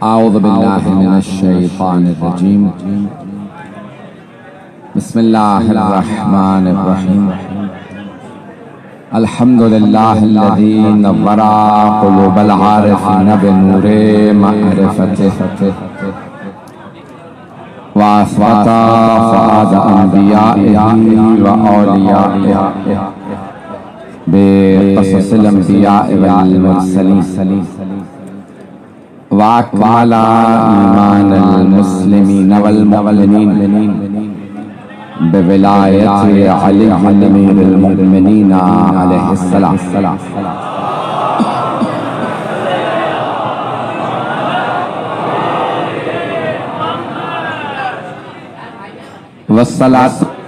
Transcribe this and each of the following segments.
اعوذ باللہ من الشیطان الرجیم بسم اللہ الرحمن الرحیم الحمدللہ الذی نور قلوب العارفین بنور معرفتہ واسوط فؤاد انبیائہ واولیائہ بقصص الانبیاء والمرسلین واکمل ایمان المسلمین والمؤمنین بولایت علی امیر المؤمنین علیہ السلام والصلاة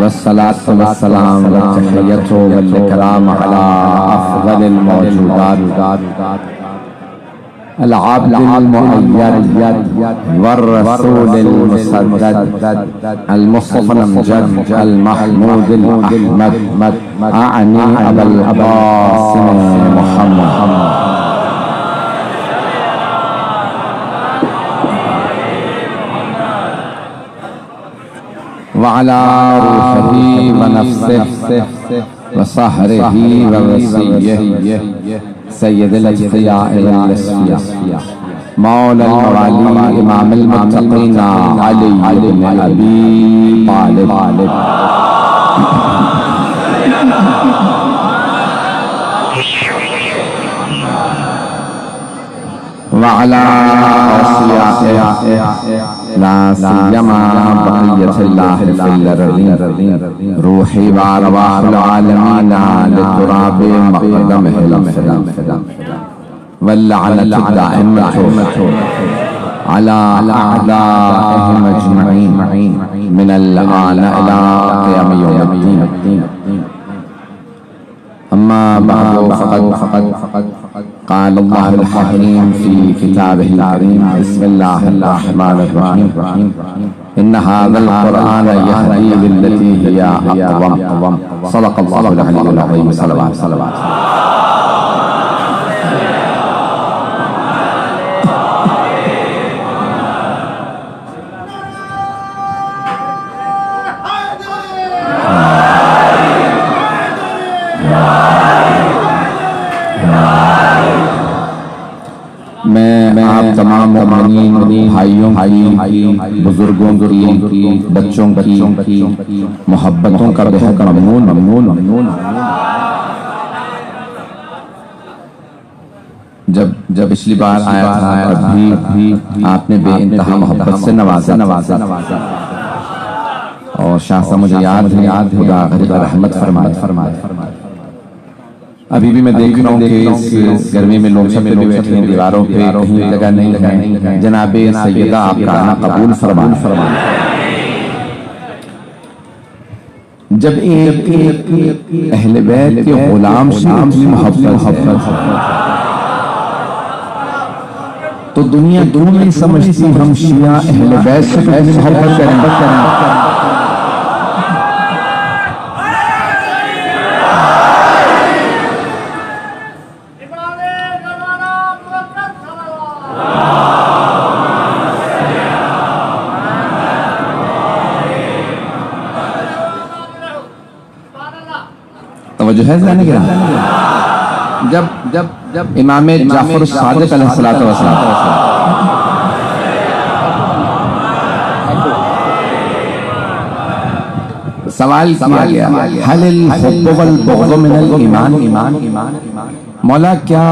والصلاة والسلام والتحية والإكرام على أفضل الموجودات العبد المؤيد والرسول المسدد المصطفى الأمجد المحمود الأحمد أعني أبا القاسم محمد وعلى روحه ونفسه وصهره ووصيه سيد الأجفياء والأصفياء مولى الموالي إمام المتقين علي بن أبي طالب وعلى أوصيائه لا سيما بقية الله في الأرضين روحي وأرواح العالمين للتراب مقدمه الفداء واللعنة الدائمة على أعدائهم أجمعين من الآن إلى قيام يوم الدين أما بعد فقد قال الله الحكيم في كتابه الكريم بسم الله الرحمن الرحيم إن هذا القرآن يهدي للتي هي أقوم صدق الله العلي العظيم صلوات میں آپ تمام مومنین بھائیوں کی بزرگوں کی بچوں کی محبتوں کا بہت ممنون جب پچھلی بار آیا تھا تب بھی آپ نے بے انتہا محبت سے نوازا اور شاہ صاحب مجھے یاد خدا غریب رحمت فرمائے ابھی بھی میں دیکھ رہا ہوں کہ اس گرمی میں لوگ سب پہ بیٹھے ہیں دیواروں پہ کہیں جگہ نہیں ہے جناب سیدہ آپ کا آنا قبول فرمائے جب ایک اہل بیت کے غلام سے اتنی محبت تو دنیا نہیں سمجھتی ہم شیعہ اہل بیت سے کتنی محبت کریں توجہ ہے ذہن گرام جب امام جعفر الصادق علیہ السلام سوال کیا گیا حل الحب والبغض من الایمان مولا کیا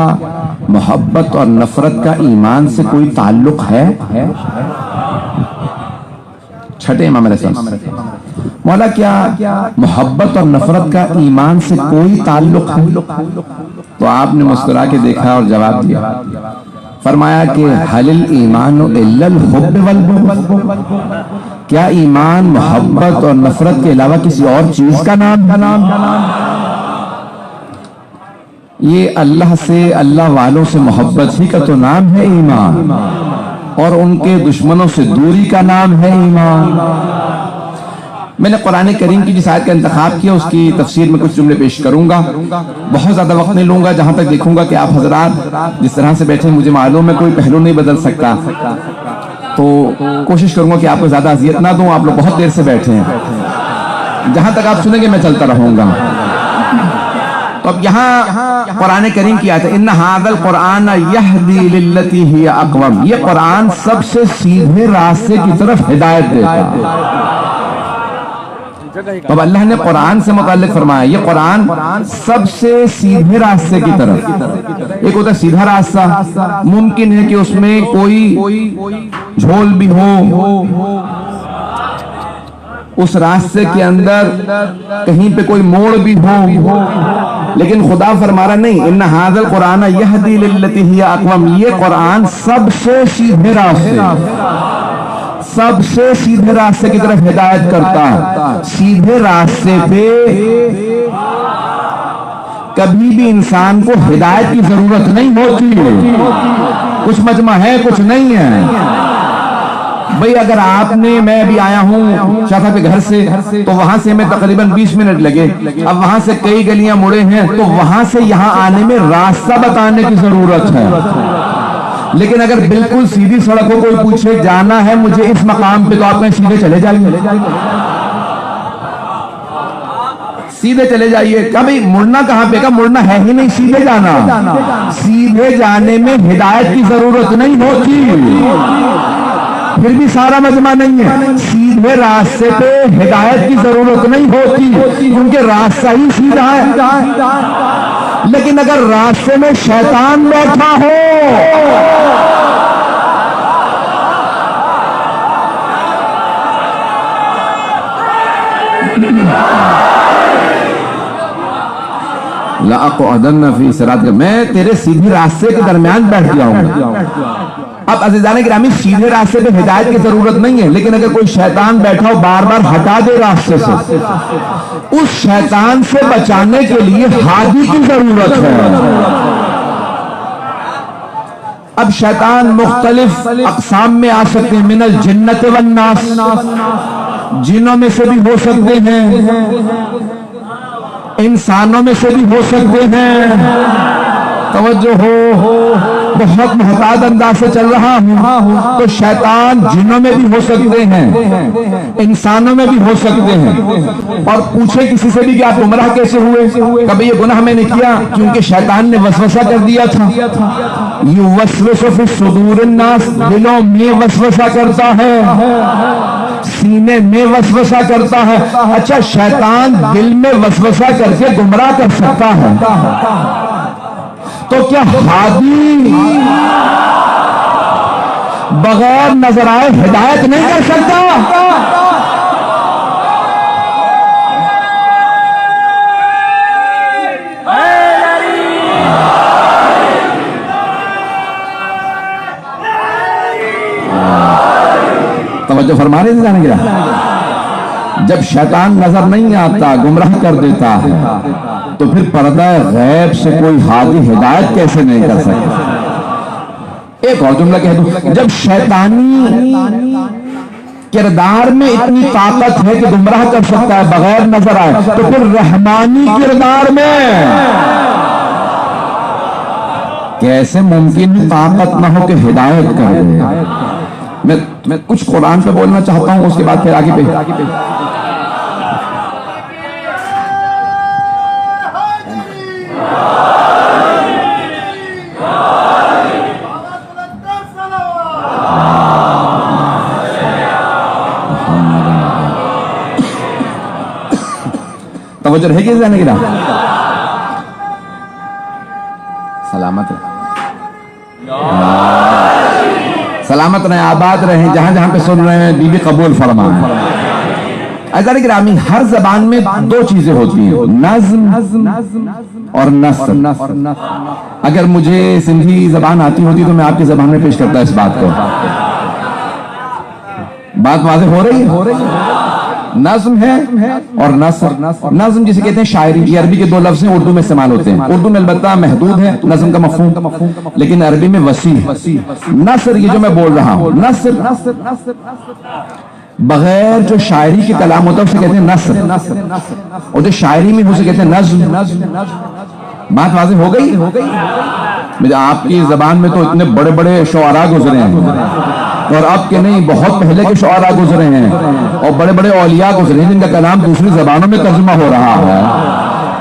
محبت اور نفرت کا ایمان سے کوئی تعلق ہے چھٹے امام علیہ السلام مولا کیا محبت اور نفرت کا ایمان سے کوئی تعلق ہے تو آپ نے مسکرا کے دیکھا اور جواب دیا فرمایا کہ حل الایمان الا الحب والبغض کیا ایمان محبت اور نفرت کے علاوہ کسی اور چیز کا نام یہ اللہ سے اللہ والوں سے محبت ہی کا تو نام ہے ایمان اور ان کے دشمنوں سے دوری کا نام ہے ایمان۔ میں نے قرآن کریم کی جس آیت کا انتخاب کیا اس کی تفسیر میں کچھ جملے پیش کروں گا، بہت زیادہ وقت نہیں لوں گا، جہاں تک دیکھوں گا کہ آپ حضرات جس طرح سے بیٹھے مجھے معلوم ہے کوئی پہلو نہیں بدل سکتا، تو کوشش کروں گا کہ آپ کو زیادہ اذیت نہ دوں، آپ لوگ بہت دیر سے بیٹھے ہیں، جہاں تک آپ سنیں گے میں چلتا رہوں گا۔ تو اب یہاں قرآن کریم کی آیت ہے ان ھذا القرآن یہدی للتی ہی اقوم، یہ قرآن سب سے سیدھے راستے کی طرف ہدایت دیتا ہے۔ اب اللہ نے قرآن سے متعلق فرمایا یہ قرآن سب سے سیدھے راستے کی طرف، ایک ہوتا ہے سیدھا راستہ، ممکن ہے کہ اس میں کوئی جھول بھی ہو، اس راستے کے اندر کہیں پہ کوئی موڑ بھی ہو، لیکن خدا فرما رہا نہیں ان ھذا القرآن یہدی للتی ہی اقوم، یہ قرآن سب سے سیدھے راستے، سب سے سیدھے راستے کی طرف ہدایت کرتا ہے۔ سیدھے راستے پہ کبھی بھی انسان کو ہدایت کی ضرورت نہیں ہوتی، کچھ مجمع ہے کچھ نہیں ہے بھئی۔ اگر آپ نے، میں ابھی آیا ہوں شاہ صاحب کے گھر سے، تو وہاں سے ہمیں تقریباً 20 منٹ لگے، اب وہاں سے کئی گلیاں مڑے ہیں، تو وہاں سے یہاں آنے میں راستہ بتانے کی ضرورت ہے، لیکن اگر بالکل سیدھی سڑک ہو، کوئی پوچھے جانا ہے مجھے اس مقام پہ، تو آپ کہیں سیدھے چلے جائیے، سیدھے چلے جائیے، کبھی مڑنا کہاں پہ، مڑنا ہے ہی نہیں، سیدھے جانا، سیدھے جانے میں ہدایت کی ضرورت نہیں ہوتی، پھر بھی سارا مجمع نہیں ہے، سیدھے راستے پہ ہدایت کی ضرورت نہیں ہوتی کیونکہ راستہ ہی سیدھا ہے، لیکن اگر راستے میں شیطان بیٹھا ہو، لَأَقْعُدَنَّ فِي صِرَاطِكَ، میں تیرے سیدھے راستے کے درمیان بیٹھ جاؤں گا۔ اب عزیزان گرامی سیدھے راستے پہ ہدایت کی ضرورت نہیں ہے، لیکن اگر کوئی شیطان بیٹھا ہو بار بار ہٹا دے راستے سے، اس شیطان سے بچانے کے لیے ہادی کی ضرورت ہے۔ اب شیطان مختلف اقسام میں آ سکتے ہیں، من الجنت والناس، جنوں میں سے بھی ہو سکتے ہیں، انسانوں میں سے بھی ہو سکتے ہیں، توجہ ہو، بہت محتاط انداز سے چل رہا ہوں، تو شیطان جنوں میں بھی ہو سکتے ہیں، انسانوں میں بھی ہو سکتے ہیں، اور پوچھے کسی سے بھی کہ آپ گمراہ کیسے ہوئے، کبھی یہ گناہ میں نے کیا کیونکہ شیطان نے وسوسہ کر دیا تھا، یوسوس فی صدور الناس، دلوں میں وسوسہ کرتا ہے، سینے میں وسوسہ کرتا ہے۔ اچھا شیطان دل میں وسوسہ کر کے گمراہ کر سکتا ہے، تو کیا ہادی بغیر نظر آئے ہدایت نہیں کر سکتا؟ توجہ فرما رہے ہیں جانے گیا، جب شیطان نظر نہیں آتا گمراہ کر دیتا ہے تو پھر پردہ غیب سے کوئی ہادی ہدایت کیسے نہیں کر سکتا؟ ایک اور جملہ کہہ دوں، جب شیطانی کردار میں اتنی طاقت ہے کہ گمراہ کر سکتا ہے بغیر نظر آئے، تو پھر رحمانی کردار میں کیسے ممکن طاقت نہ ہو کہ ہدایت کر دے؟ میں کچھ قرآن پہ بولنا چاہتا ہوں، اس کے بعد پھر آگے پہ توجہ رہے گی جانے گا، سلامت رہے، سلامت رہیں، آباد رہیں، جہاں جہاں پہ سن رہے ہیں، بیوی قبول فرمائیں۔ عزیزان گرامی ہر زبان میں دو چیزیں ہوتی ہیں، نظم اور نثر۔ اگر مجھے سندھی زبان آتی ہوتی تو میں آپ کی زبان میں پیش کرتا اس بات کو، بات واضح ہو رہی ہے؟ نظم ہے اور نثر. نظم جسے کہتے ہیں شاعری، یہ عربی کے دو لفظ ہیں، اردو میں استعمال ہوتے ہیں. اردو میں البتہ محدود ہے نظم کا مفہوم، لیکن عربی میں وسیع ہے. نثر یہ جو میں بول رہا ہوں، نثر بغیر جو شاعری کے کلام ہوتا ہے اسے کہتے ہیں نثر، اور جو شاعری میں اسے کہتے ہیں نظم. بات واضح ہو گئی؟ آپ کی زبان میں تو اتنے بڑے بڑے شعراء گزرے ہیں، اور اب کے نہیں، بہت پہلے کے شعراء گزرے ہیں، اور بڑے بڑے اولیاء گزرے ہیں جن کا کلام دوسری زبانوں میں ترجمہ ہو رہا ہے.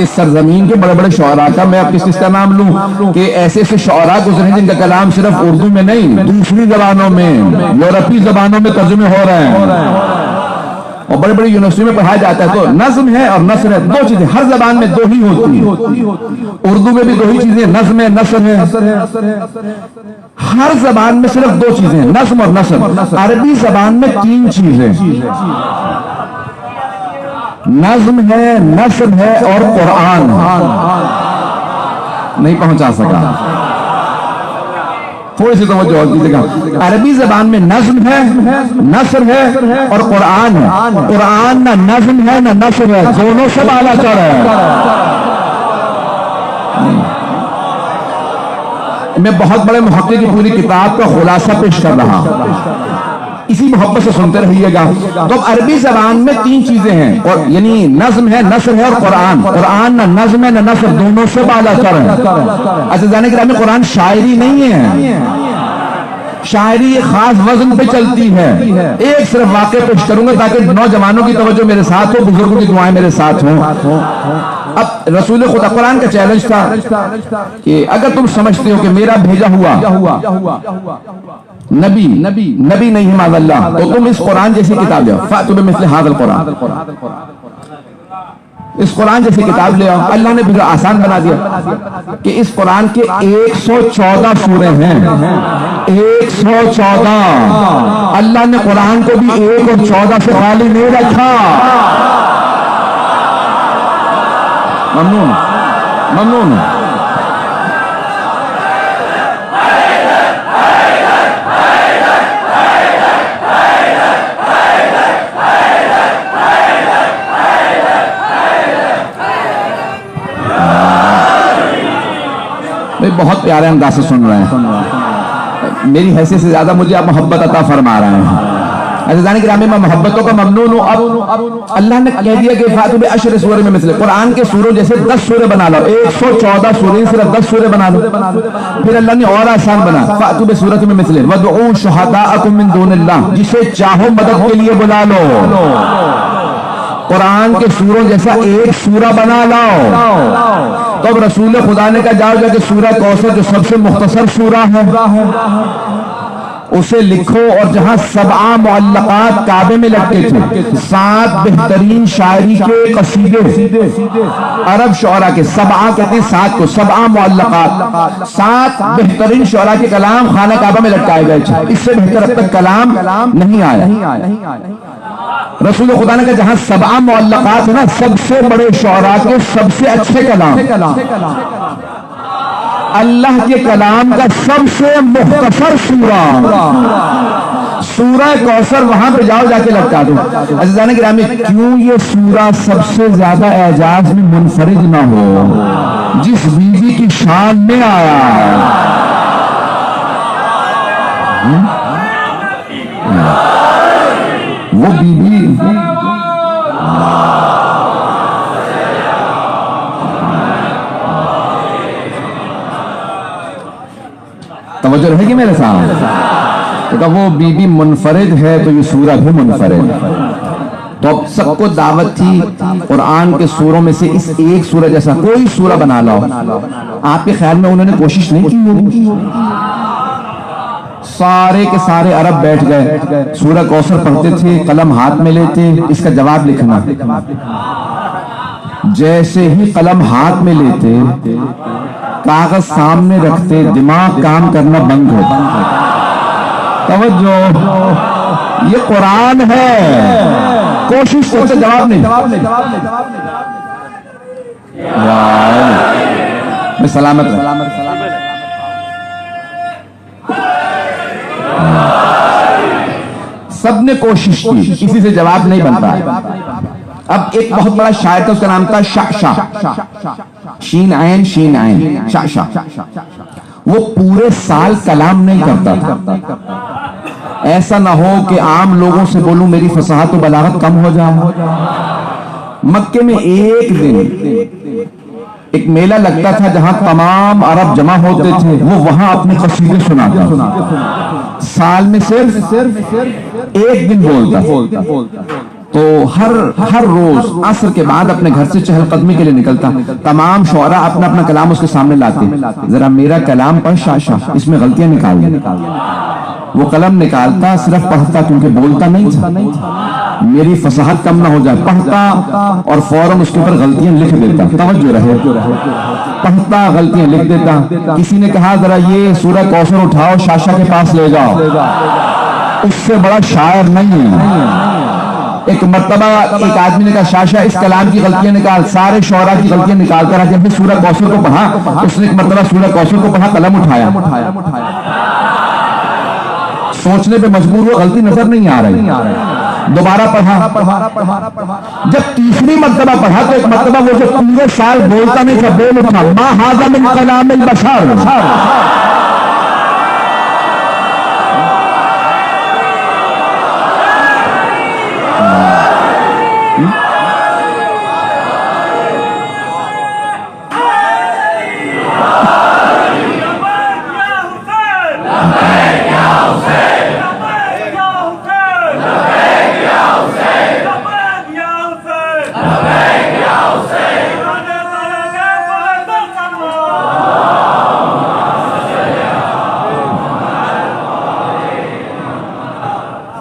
اس سرزمین کے بڑے بڑے شعراء کا میں اب کس کا نام لوں کہ ایسے ایسے شعراء گزرے ہیں جن کا کلام صرف اردو میں نہیں، دوسری زبانوں میں، یورپی زبانوں میں ترجمے ہو رہے ہیں، اور بڑے بڑے یونیورسٹی میں پڑھایا جاتا ہے. تو نظم ہے اور نثر ہے، دو چیزیں ہر زبان میں دو ہی ہوتی ہیں. اردو میں بھی دو ہی چیزیں، نظم ہے، نثر ہے. ہر زبان میں صرف دو چیزیں، نظم اور نثر. عربی زبان میں تین چیزیں، نظم ہے، نثر ہے اور قرآن. نہیں پہنچا سکا، تھوڑی سی توجہ اور کیجیے گا. عربی زبان میں نظم ہے، نثر ہے اور قرآن ہے. قرآن نہ نظم ہے نہ نثر ہے، دونوں سے بالا چڑھ ہے. میں بہت بڑے محقق کی پوری کتاب کا خلاصہ پیش کر رہا ہوں، اسی محبت سے سنتے رہیے گا. تو عربی زبان میں تین چیزیں ہیں، اور یعنی نظم ہے، نثر ہے اور قرآن. قرآن نہ نظم ہے نہ نثر، دونوں سے بالا چڑھ ہے. ایسے جانے کہ قرآن شاعری نہیں ہے، شاعری ایک خاص وزن پہ چلتی ہے. ایک صرف واقعہ پیش کروں گا تاکہ نوجوانوں کی توجہ میرے ساتھ ہو، بزرگوں کی دعائیں میرے ساتھ ہوں. اب رسول خدا قرآن کا چیلنج تھا کہ اگر تم سمجھتے ہو کہ میرا بھیجا ہوا نبی نہیں ہے معاذ اللہ، تو تم اس قرآن جیسی کتاب لے آؤ. فَأْتُوا بِمِثْلِ هَذَا الْقُرْآنِ، اس قرآن جیسی کتاب لے آؤ. اللہ نے پھر آسان بنا دیا کہ اس قرآن کے 114 سورے ہیں. 114. اللہ نے قرآن کو بھی 1 اور 14 سے خالی نہیں رکھا. ممنون. بہت پیارے انداز سے سن رہے ہیں، میری حیثیت سے زیادہ مجھے آپ محبت عطا فرما رہے ہیں. عزیزان گرامی، میں محبتوں کا ممنون ہوں. اب اللہ نے کہہ دیا کہ فاتوا بعشر سور میں مثل، قرآن کے سوروں جیسے 10 سورے بنا لو. 114 سورے صرف 10 سورے بنا لو. پھر اللہ نے اور آسان بنا، فاتوا بسورۃ من مثلہ وادعوا شہداءکم من دون اللہ، جسے چاہو مدد کے لیے بلا لو. قرآن کے سوروں جیسا ایک سورہ بنا لاؤ. تو اب رسول خدا نے کہا جاؤ جا کے سورہ کوثر جو سب سے مختصر سورہ ہے اسے لکھو، اور جہاں 7 معلقات کعبے میں لگتے تھے، 7 بہترین شاعری کے قصیدے عرب شعراء کے، 7 کہتے ہیں 7 کو، 7 معلقات، 7 بہترین شعراء کے کلام خانہ کعبہ میں لٹکائے گئے تھے. اس سے بہتر اب تک کلام نہیں آیا. رسول خدا نے کہا جہاں 7 معلقات ہیں نا، سب سے بڑے شعراء کے سب سے اچھے کلام، اللہ کے کلام کا سب سے مختصر سورہ کوثر وہاں پہ جاؤ جا کے لٹکا دو. عزیزان گرامی، کیوں یہ سورہ سب سے زیادہ اعجاز میں منفرد نہ ہو؟ جس بیوی کی شان میں آیا وہ بیوی توجہ رہے گی میرے ساتھ. وہ بیوی منفرد ہے تو یہ سورہ بھی منفرد. تو اب سب کو دعوت تھی قرآن کے سوروں میں سے اس ایک سورہ جیسا کوئی سورہ بنا لاؤ. آپ کے خیال میں انہوں نے کوشش نہیں کی؟ سارے کے سارے عرب بیٹھ گئے، سورہ کوثر پڑھتے تھے، قلم ہاتھ میں لیتے، اس کا جواب لکھنا. جیسے ہی قلم ہاتھ میں لیتے، کاغذ سامنے رکھتے، دماغ کام کرنا بند ہوتا. توجہ، یہ قرآن ہے. کوشش کرتے، جواب نہیں. میں سلامت رہا. سب نے کوشش کی، کسی سے جواب نہیں بنتا ہے. اب ایک بہت بڑا شاعر تھا، اس کا نام تھا شعشع، شین عین شعشع. وہ پورے سال کلام نہیں کرتا تھا. ایسا نہ ہو کہ عام لوگوں سے بولوں میری فصاحت و بلاغت کم ہو جائے. مکے میں ایک دن ایک میلہ لگتا تھا جہاں تمام عرب جمع ہوتے تھے، وہ وہاں اپنے قصیدے سناتا تھا. سال میں صرف ایک دن بولتا. تو ہر روز عصر کے بعد اپنے گھر سے چہل قدمی کے لیے نکلتا. تمام شعراء اپنا اپنا کلام اس کے سامنے لاتے. ذرا میرا کلام پڑھ شعشع، اس میں غلطیاں نکال دے. وہ قلم نکالتا، صرف پڑھتا کیونکہ بولتا نہیں تھا. میری فصاحت کم نہ ہو جائے. پڑھتا اور فوراً اس کے اوپر غلطیاں لکھ دیتا. توجہ رہے. پڑھتا غلطیاں لکھ دیتا. کسی نے کہا ذرا یہ سورہ کوثر اٹھاؤ شعشع کے پاس لے جاؤ، اس سے بڑا شاعر نہیں ہے. ایک مرتبہ ایک آدمی نے کہا شعشع اس کلام کی غلطیاں نکال. سارے شعراء کی غلطیاں نکالتا رہا. جب سورہ کوثر کو پڑھا، اس نے ایک مرتبہ سورہ کوثر کو پڑھا، قلم اٹھایا، سوچنے پہ مجبور ہوا غلطی نظر نہیں آ رہی. دوبارہ پڑھا. جب تیسری مرتبہ پڑھا تو ایک مرتبہ وہ جو پورے سال بولتا نہیں تھا بول اٹھا، ما ھذا من کلام البشر.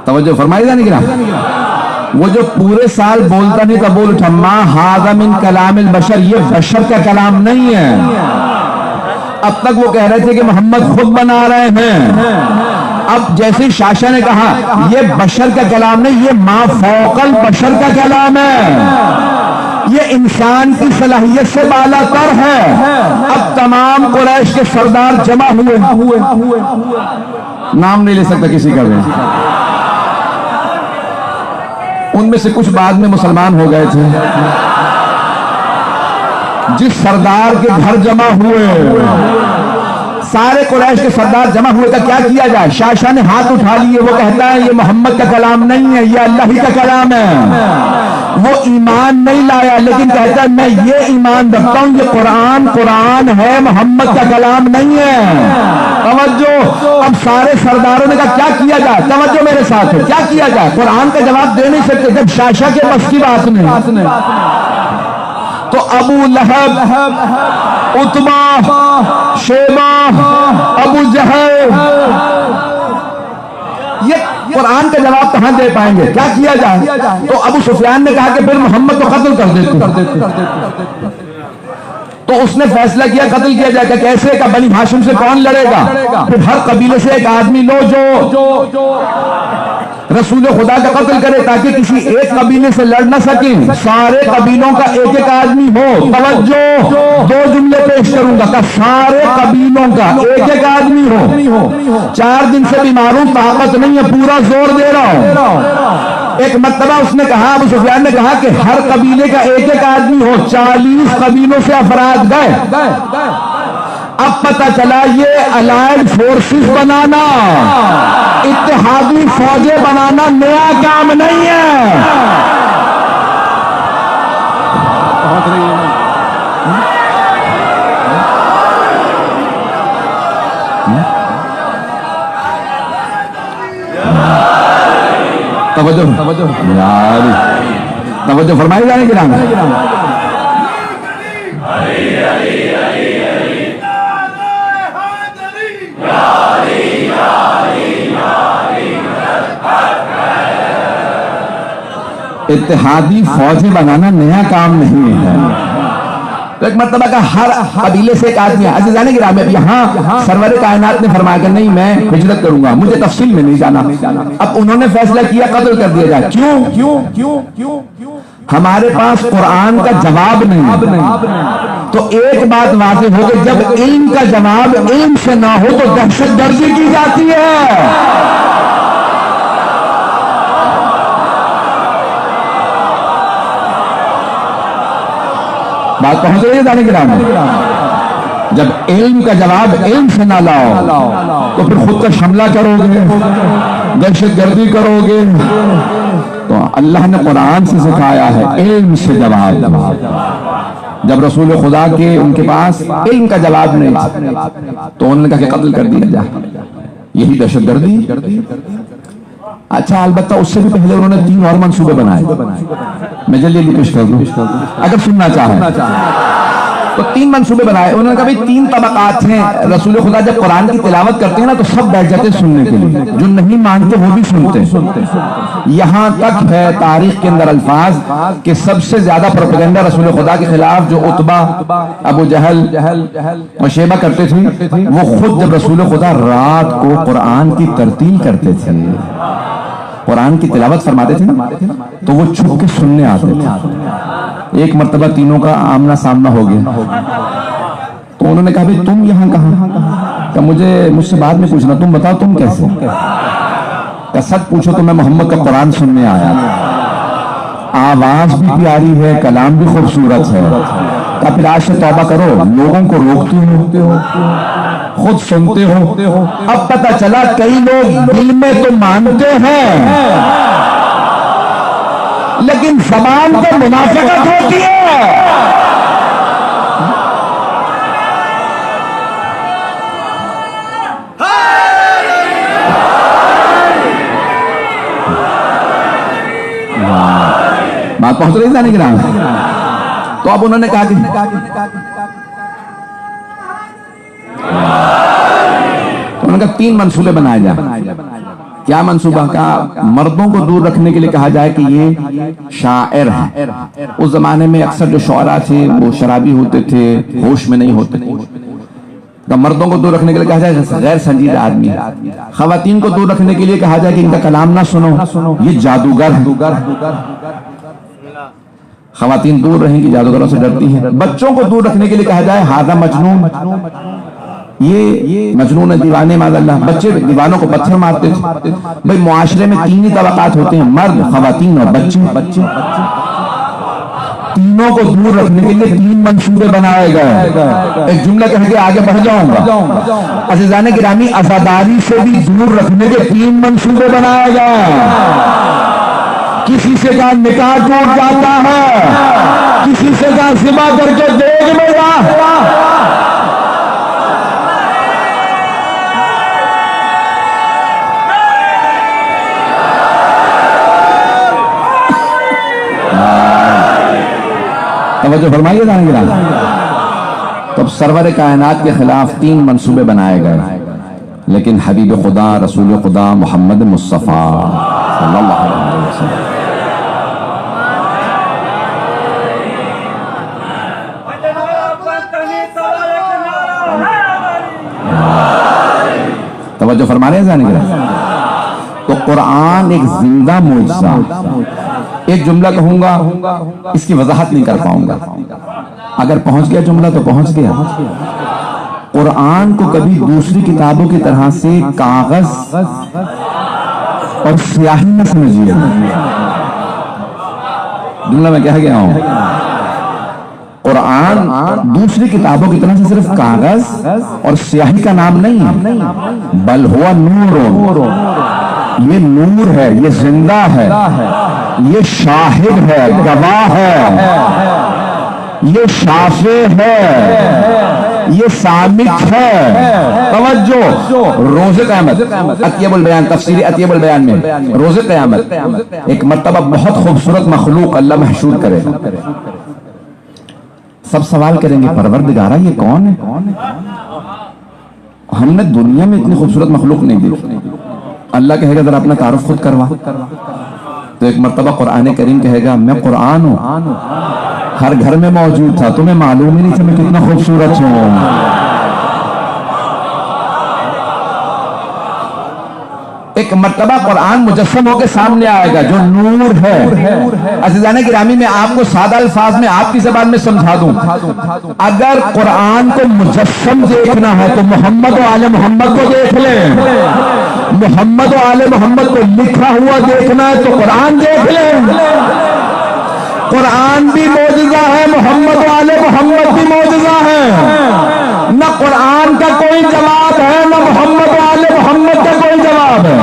توجہ فرمائی جا نہیں گرا. وہ جو پورے سال بولتا نہیں تھا بول اٹھا، ما ھذا من کلام البشر، یہ بشر کا کلام نہیں ہے. اب تک وہ کہہ رہے تھے کہ محمد خود بنا رہے ہیں. اب جیسے شعشع نے کہا یہ بشر کا کلام نہیں، یہ ما فوق البشر کا کلام ہے، یہ انسان کی صلاحیت سے بالا تر ہے. اب تمام قریش کے سردار جمع ہوئے. نام نہیں لے سکتا کسی کا بھی. ان میں سے کچھ بعد میں مسلمان ہو گئے تھے. جس سردار کے گھر جمع ہوئے، سارے قریش کے سردار جمع ہوئے، کا کیا کیا جائے؟ شعشع نے ہاتھ اٹھا لیے. وہ کہتا ہے یہ محمد کا کلام نہیں ہے، یہ اللہ ہی کا کلام ہے. وہ ایمان نہیں لایا لیکن کہتا ہے میں یہ ایمان رکھتا ہوں یہ قرآن ہے، محمد کا کلام نہیں ہے. توجہ. اب سارے سرداروں نے کہا کیا کیا جائے؟ توجہ میرے ساتھ ہے. کیا کیا جائے؟ قرآن کا جواب دے نہیں سکتے جب شعشع کے بس کی بات نہیں. تو ابو لہب، عتبہ، شیبہ، ابو جہل، یہ قرآن کا جواب کہاں دے پائیں گے؟ کیا کیا جائے؟ تو ابو سفیان نے کہا کہ پھر محمد کو قتل کر دیتے. تو اس نے فیصلہ کیا قتل کیا جائے گا. کیسے؟ کہ بنی ہاشم سے کون لڑے گا؟ پھر ہر قبیلے سے ایک آدمی لو جو رسول خدا کا قتل کرے تاکہ کسی ایک قبیلے سے لڑ نہ سکیں. سارے قبیلوں کا ایک ایک آدمی ہو. توجہ. 2 جملے پیش کروں گا کہ سارے قبیلوں کا ایک ایک آدمی ہو. 4 دن سے بیمار ہوں، طاقت نہیں ہے، پورا زور دے رہا ہوں. ایک مرتبہ اس نے کہا، ابو سفیان نے کہا کہ ہر قبیلے کا ایک ایک آدمی ہو. 40 قبیلوں سے افراد گئے. اب پتہ چلا یہ الائڈ فورسز بنانا، اتحادی فوجیں بنانا نیا کام نہیں ہے. توجہ فرمائی جانے کی نام اتحادی فوجیں بنانا نیا کام نہیں ہے. تو ایک مرتبہ کا ہر قبیلے سے ایک آدمی ہے. عزیزان گرامی، یہاں سرور کائنات نے فرمایا کہ نہیں میں ہجرت کروں گا، مجھے تفصیل میں نہیں جانا. اب انہوں نے فیصلہ کیا قتل کر دیا جائے. کیوں؟ ہمارے پاس قرآن کا جواب نہیں. تو ایک بات واضح ہو گئی، جب علم کا جواب علم سے نہ ہو تو دہشت گردی کی جاتی ہے. بات پہنچ رہی ہے دانے کے نام میں؟ جب علم کا جواب علم سے نہ لاؤ تو پھر خود کا شملہ کرو گے، دہشت گردی کرو گے. تو اللہ نے قرآن سے سکھایا ہے علم سے جواب دو. جب رسول خدا کے ان کے پاس علم کا جواب نہیں تو انہوں نے کہا کہ قتل کر دیا جائے. یہی دہشت گردی. اچھا البتہ اس سے بھی پہلے انہوں نے 3 اور منصوبے بنائے. میں جلدی پیش کر دوں اگر سننا چاہیں تو. 3 منصوبے بنائے. انہوں نے کہا بھائی 3 طبقات ہیں. رسول خدا جب قرآن کی تلاوت کرتے ہیں نا تو سب بیٹھ جاتے سننے کے لیے، جو نہیں مانتے وہ بھی سنتے. یہاں تک ہے تاریخ کے اندر الفاظ کہ سب سے زیادہ پروپیگنڈا رسول خدا کے خلاف جو عتبہ، ابو جہل اور شیبہ کرتے تھے، وہ خود جب رسول خدا رات کو قرآن کی ترتیل کرتے تھے، قرآن کی تلاوت فرماتے تھے نا، تو وہ چھپ کے سننے آتے تھے. ایک مرتبہ تینوں کا آمنا سامنا ہو گیا تو انہوں نے کہا بھئی تم یہاں کہاں؟ کہ مجھ سے بعد میں پوچھنا، تم بتاؤ تم کیسے؟ کہ سچ پوچھو تو میں محمد کا قرآن سننے آیا. آواز بھی پیاری ہے، کلام بھی خوبصورت ہے. کہ پھر آج سے توبہ کرو، لوگوں کو روکتے ہو، خود سنتے ہو. اب پتہ چلا کئی لوگ دل میں تو مانتے ہیں لیکن زبان پر منافقت ہوتی ہے. بات پہنچ رہی ہے نا؟ تو اب انہوں نے کہا کہ انہوں نے کہا 3 منصوبے بنائے جائیں. کیا منصوبہ؟ کا مردوں کو دور رکھنے کے لیے کہا جائے کہ یہ شاعر ہیں. اس زمانے میں اکثر جو شعراء تھے وہ شرابی ہوتے تھے، ہوش میں نہیں ہوتے تھے. تو مردوں کو دور رکھنے کے لیے کہا جائے غیر سنجیدہ آدمی. خواتین کو دور رکھنے کے لیے کہا جائے کہ ان کا کلام نہ سنو، یہ جادوگر ہیں. خواتین دور رہیں گی، جادوگروں سے ڈرتی ہیں. بچوں کو دور رکھنے کے لیے کہا جائے ہذا مجنون، یہ مجنون ہے، دیوانے. معاذ اللہ، بچے دیوانوں کو پتھر مارتے تھے. بھئی معاشرے میں 3 ہی طبقات ہوتے ہیں، مرد، خواتین اور بچے. تینوں کو دور رکھنے کے لیے 3 منصوبے بنائے گئے. ایک جملہ کہہ کے آگے بڑھ جاؤں گا. عزیزان گرامی، عزاداری سے بھی دور رکھنے کے 3 منصوبے بنائے گئے. کسی سے کا نکاح ٹوٹ جاتا ہے، کسی سے کا ذبح کر کے دیکھ لیا. توجہ فرمائیے جانے گرام. تب سرور کائنات کے خلاف 3 منصوبے بنائے گئے، لیکن حبیب خدا رسول خدا محمد مصطفیٰ صلی اللہ علیہ وسلم توجہ فرما رہے ہیں جانے گرام. تو قرآن ایک زندہ معجزہ. ایک جملہ کہوں گا، اس کی وضاحت نہیں کر پاؤں گا. اگر پہنچ گیا جملہ تو پہنچ گیا. قرآن کو کبھی دوسری کتابوں کی طرح سے کاغذ اور سیاہی نہ سمجھیے. جملہ میں کہہ گیا ہوں، قرآن دوسری کتابوں کی طرح سے صرف کاغذ اور سیاہی کا نام نہیں ہے، بل ہوا نور. یہ نور ہے، یہ زندہ ہے، یہ شاہد ہے، گواہ ہے، یہ شافع ہے، یہ سامع ہے. توجہ، روز قیامت اطیب البیان، تفسیر اطیب البیان میں روز قیامت ایک مرتبہ بہت خوبصورت مخلوق اللہ محشور کرے. سب سوال کریں گے پروردگارہ یہ کون ہے؟ ہم نے دنیا میں اتنی خوبصورت مخلوق نہیں دیکھی. اللہ کہے گا ذرا اپنا تعارف خود کروا. تو ایک مرتبہ قرآن کریم کہے گا میں قرآن ہوں، ہر گھر میں موجود تھا، تمہیں معلوم ہی نہیں تھا میں کتنا خوبصورت ہوں. ایک مرتبہ قرآن مجسم ہو کے سامنے آئے گا جو نور ہے. عزیزان گرامی، میں آپ کو سادہ الفاظ میں آپ کی زبان میں سمجھا دوں. اگر قرآن کو مجسم دیکھنا ہے تو محمد و آل محمد کو دیکھ لیں. محمد و آل محمد کو لکھا ہوا دیکھنا ہے تو قرآن دیکھ لیں. قرآن بھی معجزہ ہے، محمد والے محمد بھی معجزہ ہے۔ نہ قرآن کا کوئی جواب ہے، نہ محمد والے محمد کا کوئی جواب ہے۔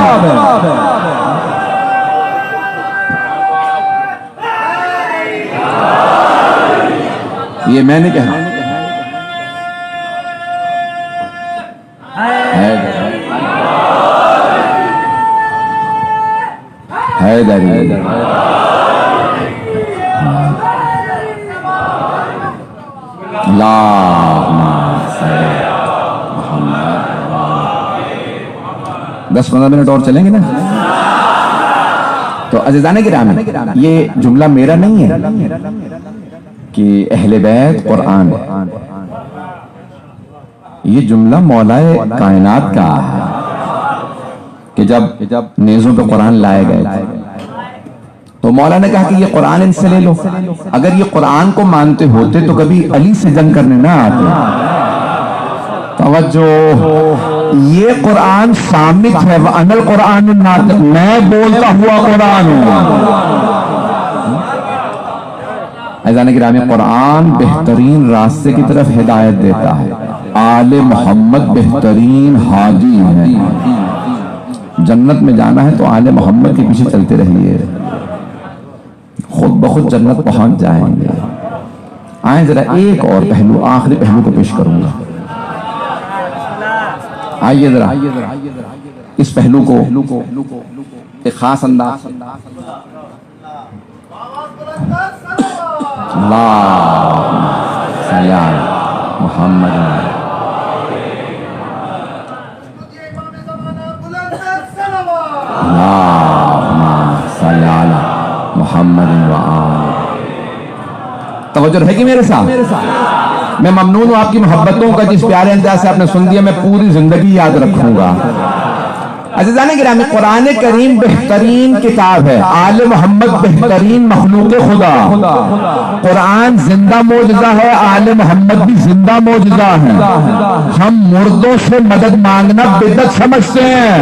یہ میں نے کہا حیدری دس 15 منٹ اور چلیں گے نا؟ تو عزیزان گرامی، یہ جملہ میرا نہیں ہے کہ اہل بیت قرآن ہے، یہ جملہ مولا کائنات کا ہے کہ جب نیزوں پہ قرآن لائے گئے تھے تو مولا نے کہا کہ یہ قرآن ان سے لے لو۔ اگر یہ قرآن کو مانتے ہوتے تو کبھی علی سے جنگ کرنے نہ آتے۔ توجہ، یہ قرآن صامت ہے، وَأَنَا الْقُرْآنُ النَّاطِقُ، میں بولتا ہوا قرآن ہوں۔ عزیزان گرامی، قرآن بہترین راستے کی طرف ہدایت دیتا ہے، آل محمد بہترین ہادی ہیں۔ جنت میں جانا ہے تو آل محمد کے پیچھے چلتے رہیے، خود بخود جنت پہنچ جائیں گے۔ آئیں ذرا ایک اور پہلو، آخری پہلو کو پیش کروں گا۔ آئیے ذرا اس پہلو کو ایک خاص انداز اللہم صلی علی محمد محمد وآلہ۔ توجہ رہے گی میرے ساتھ؟ میں ممنون ہوں آپ کی محبتوں کا، جس پیارے انداز سے آپ نے سن دیا میں پوری زندگی یاد رکھوں گا۔ عزیزان گرامی، قرآن کریم بہترین کتاب ہے، آل محمد بہترین مخلوق خدا۔ قرآن زندہ معجزہ ہے، آل محمد بھی زندہ معجزہ ہے۔ ہم مردوں سے مدد مانگنا بدعت سمجھتے ہیں۔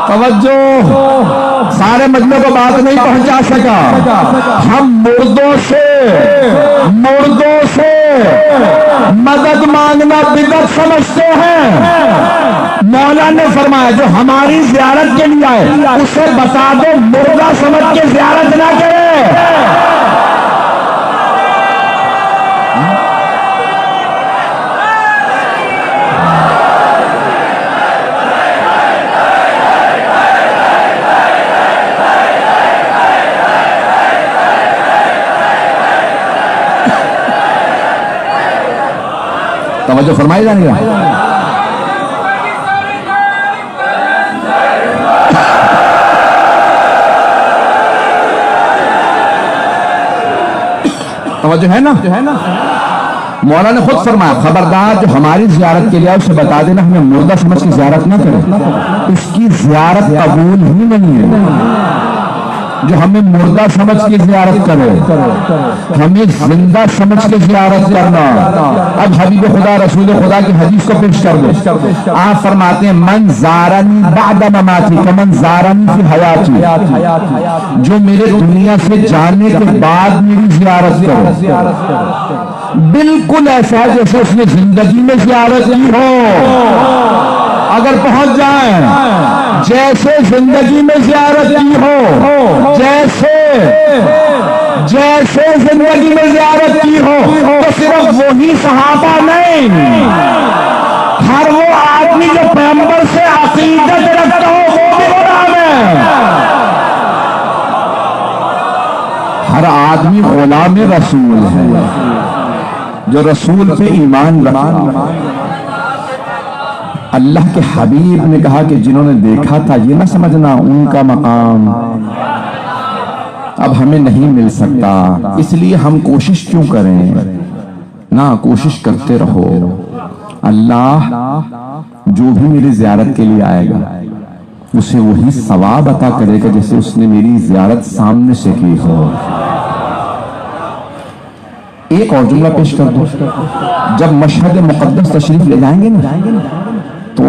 توجہ، سارے مجمع کو بات نہیں پہنچا سکا۔ ہم مردوں سے مدد مانگنا بدعت سمجھتے ہیں۔ مولا نے فرمایا جو ہماری زیارت کے لیے آئے اسے بتا دو مردہ سمجھ کے زیارت نہ کرے۔ توجہ فرمائی جانی گا۔ توجہ ہے نا؟ مولا نے خود فرمایا خبردار جو ہماری زیارت کے لیے اسے بتا دینا ہمیں مردہ سمجھ کی زیارت نہ کرے، اس کی زیارت قبول ہی نہیں ہے۔ جو ہمیں مردہ سمجھ کے زیارت کرے، ہمیں زندہ سمجھ کے زیارت کرنا۔ اب حبیب خدا رسول خدا کی حدیث کو پیش کر دو۔ آپ فرماتے ہیں من زارنی بعد مماتی کمن زارنی فی حیاتی، جو میرے دنیا سے جانے کے بعد میری زیارت کرے، بالکل ایسا جیسے اس نے زندگی میں زیارت کی ہو۔ اگر پہنچ جائیں جیسے زندگی میں زیارت کی ہو، جیسے زندگی میں زیارت کی ہو، تو صرف وہی صحابہ نہیں، ہر وہ آدمی جو پیغمبر سے عقیدت رکھتا ہو وہ بھی غلام ہے۔ ہر آدمی غلام رسول ہے، جو رسول پہ ایمان رکھتا۔ اللہ کے حبیب نے کہا کہ جنہوں نے دیکھا تھا یہ نہ سمجھنا ان کا مقام اب ہمیں نہیں مل سکتا، اس لیے ہم کوشش کیوں کریں؟ نہ کوشش کرتے رہو۔ اللہ جو بھی میری زیارت کے لیے آئے گا اسے وہی ثواب عطا کرے گا جیسے اس نے میری زیارت سامنے سے کی ہو۔ ایک اور جملہ پیش کر دو، جب مشہد مقدس تشریف لے جائیں گے نا تو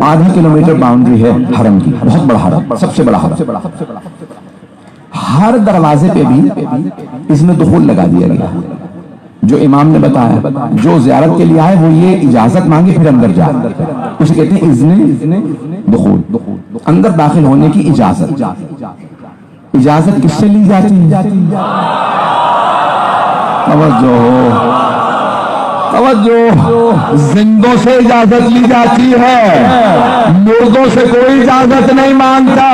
آدھا کلومیٹر باؤنڈری ہے حرم کی، بہت بڑا حرم، سب سے بڑا حرم۔ ہر دروازے پہ بھی اس میں دخول لگا دیا گیا. جو امام نے بتایا جو زیارت کے لیے آئے وہ یہ اجازت مانگے پھر اندر جائے, اسے کہتے ہیں اذن دخول, اندر داخل ہونے کی اجازت. اجازت کس سے لی جاتی ہے؟ توجہ, زندوں سے اجازت لی جاتی ہے, مردوں سے کوئی اجازت نہیں مانگتا.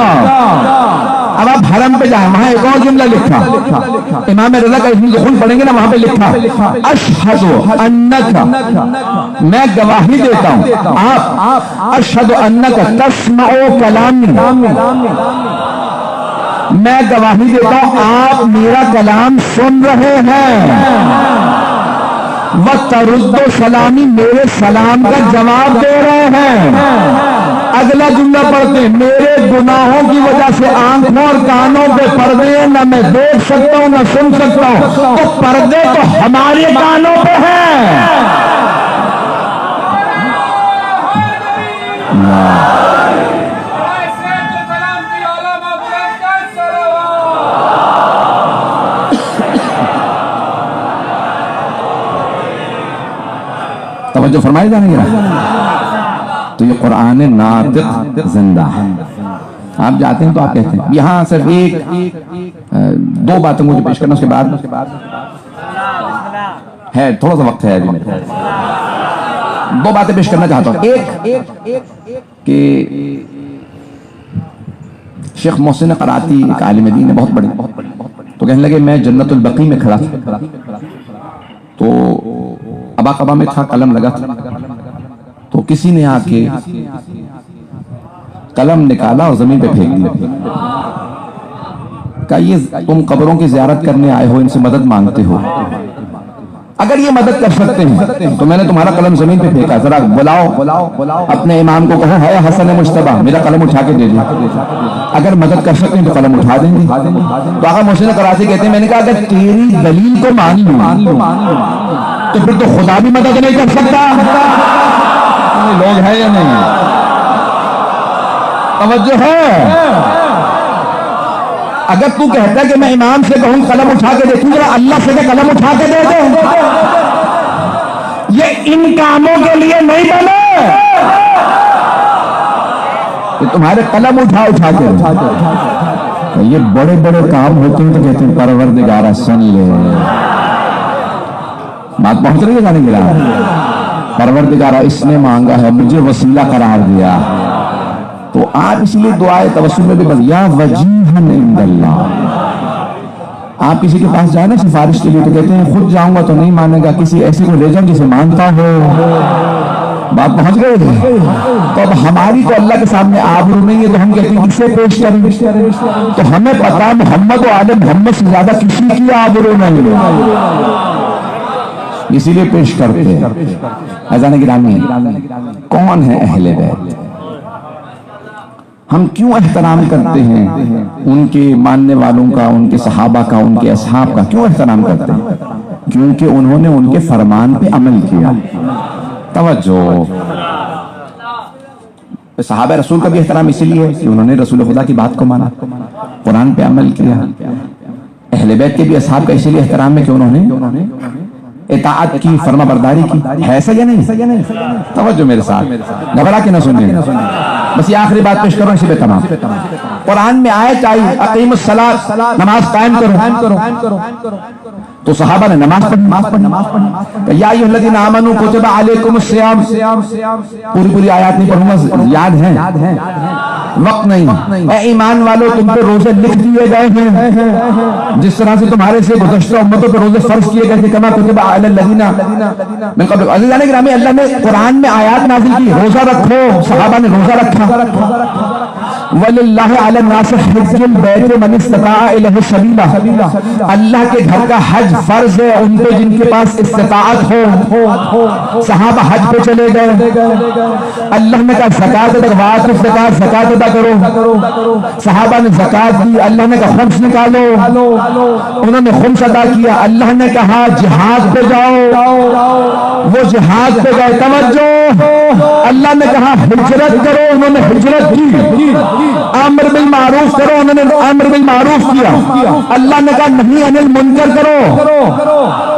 اب آپ حرم پہ جائیں, وہاں ایک اور جملہ لکھا, امام رضا کا اذن دخول پڑھیں گے نا, وہاں پہ لکھا اشہد انک, میں گواہی دیتا ہوں, آپ اشہد انک تسمع کلامی, میں گواہی دیتا ہوں آپ میرا کلام سن رہے ہیں, وَتَرُدُّ سلامی, میرے سلام کا جواب دے رہے ہیں. اگلا جملہ پڑھتے ہیں, میرے گناہوں کی وجہ سے آنکھوں اور کانوں پہ پردے ہیں, نہ میں دیکھ سکتا ہوں نہ سن سکتا ہوں, تو پردے تو ہمارے کانوں پہ ہیں. توجہ فرمائی جانے گی. تو یہ قرآن ناطق زندہ ہے. آپ جاتے ہیں تو آپ کہتے ہیں, یہاں صرف ایک دو باتیں مجھے پیش کرنا, اس کے بعد ہے تھوڑا سا وقت ہے ابھی, میرے دو باتیں پیش کرنا چاہتا ہوں. ایک کہ شیخ محسن قراتی ایک عالم دین ہے, بہت بڑے, تو کہنے لگے میں جنت البقیع میں کھڑا تھا, تو ابا قبا میں تھا, قلم لگا تھا, تو کسی نے آ کے قلم نکالا اور زمین پہ پھینک دیا. کہا یہ تم قبروں کی زیارت کرنے آئے ہو, ان سے مدد مانگتے ہو, اگر یہ مدد کر سکتے ہیں تو میں نے تمہارا قلم زمین پہ پھینکا, ذرا بلاؤ اپنے امام کو, کہو ہے حسن مجتبیٰ میرا قلم اٹھا کے دے دیں, اگر مدد کر سکتے ہیں تو قلم اٹھا دیں گے. تو آقا محسن قراتی کہتے ہیں میں نے کہا اگر تیری دلیل کو مان لوں تو پھر تو خدا بھی مدد نہیں کر سکتا. لوگ ہیں یا نہیں؟ توجہ ہے. اگر تو کہتا ہے کہ میں امام سے کہوں قلم اٹھا کے دیکھوں, ذرا اللہ سے کہ قلم اٹھا کے دے دے. یہ ان کاموں کے لیے نہیں بنے, یہ تمہارے قلم اٹھا کے. یہ بڑے بڑے کام ہوتے ہیں تو کہتے ہیں پروردگارہ سن لے. بات پہنچ رہی ہے جانے کے لیے, پروردگارہ اس نے مانگا ہے, مجھے وسیلہ قرار دیا, تو آپ اس لیے دعائے توسل میں بھی بس یا وجیہن عند اللہ. آپ کسی کے پاس جائیں نا سفارش کے لیے تو کہتے ہیں خود جاؤں گا تو نہیں مانے گا, کسی ایسے کو لے جاؤں جسے مانتا ہو. بات پہنچ گئے. تو اب ہماری تو اللہ کے سامنے آبرو نہیں ہے, تو ہم کہتے ہیں کس سے پیش کریں, تو ہمیں پتا محمد و آل محمد سے زیادہ کسی کی آبرو نہیں ہے, اسی لیے پیش کرتے ہیں. اذان گرامی کون ہے اہل بیت, ہم کیوں احترام کرتے ہیں ان کے ماننے والوں کا, ان کے صحابہ کا, ان کے اصحاب کا کیوں احترام کرتے ہیں؟ کیونکہ انہوں نے ان کے فرمان پہ عمل کیا. توجہ, صحابہ رسول کا بھی احترام اسی لیے ہے کہ انہوں نے رسول خدا کی بات کو مانا, قرآن پہ عمل کیا. اہل بیت کے بھی اصحاب کا اسی لیے احترام ہے کہ انہوں نے اطاعت کی, فرما برداری کی. ہے ایسا یا نہیں؟ توجہ میرے ساتھ, گھبرا کے نہ سنیں. بس یہ آخری بات پیش کرو, اسی پہ تمام. قرآن میں آیت آئی اقیم الصلاۃ, نماز قائم کرو, تو صحابہ نے نماز پڑھی. یا ایھا الذین آمنوا کتب علیکم الصیام, پوری آیات نہیں پڑھوں گا, یاد ہے وقت نہیں. اے ایمان والو تم پہ روزے لکھ دیے گئے ہیں جس طرح سے تمہارے سے گزشتہ امتوں پہ روزے فرض کیے گئے تھے, کما کتب علی الذین من قبل. عزیزان گرامی, اللہ نے قرآن میں آیات نازل کی, روزہ رکھو. صحابہ نے روزہ رکھا. وَلِلَّهِ عَلَى النَّاسِ حِجُّ الْبَيْتِ مَنِ اسْتَطَاعَ إِلَيْهِ سَبِيلًا, اللہ کے گھر کا حج فرض ہے ان پہ جن کے پاس استطاعت ہو. صحابہ حج پہ چلے گئے, اللہ نے کہا زکات ادا, وآتوا الزکاۃ, زکات ادا کرو. صحابہ نے زکات دی, اللہ نے کہا خمس نکالو, انہوں نے خمس ادا کیا. اللہ نے کہا جہاد پہ جاؤ, وہ جہاد پہ گئے. توجہ, اللہ نے کہا ہجرت کرو, انہوں نے ہجرت کی. امر بالمعروف کرو, انہوں نے امر بالمعروف کیا. اللہ نے کہا نہیں انل منکر کرو,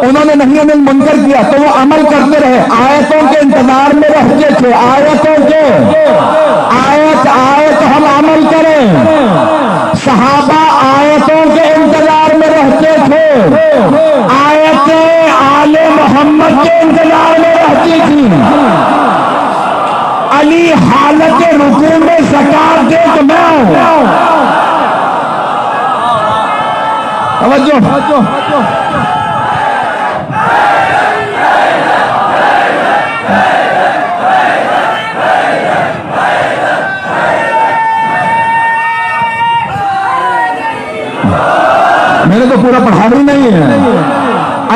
انہوں نے نہیں انل منکر کیا, تو وہ عمل کرتے رہے. آیتوں کے انتظار میں رہتے تھے, آیتوں کے, آیت آیت ہم عمل کریں. صحابہ آیتوں کے انتظار میں رہتے تھے, آیتیں آل محمد کے انتظار میں رہتی تھی. علی حالت رکوع میں زکات دے تو میں ہوں. توجہ, میں نے تو پورا پڑھا ہی نہیں ہے.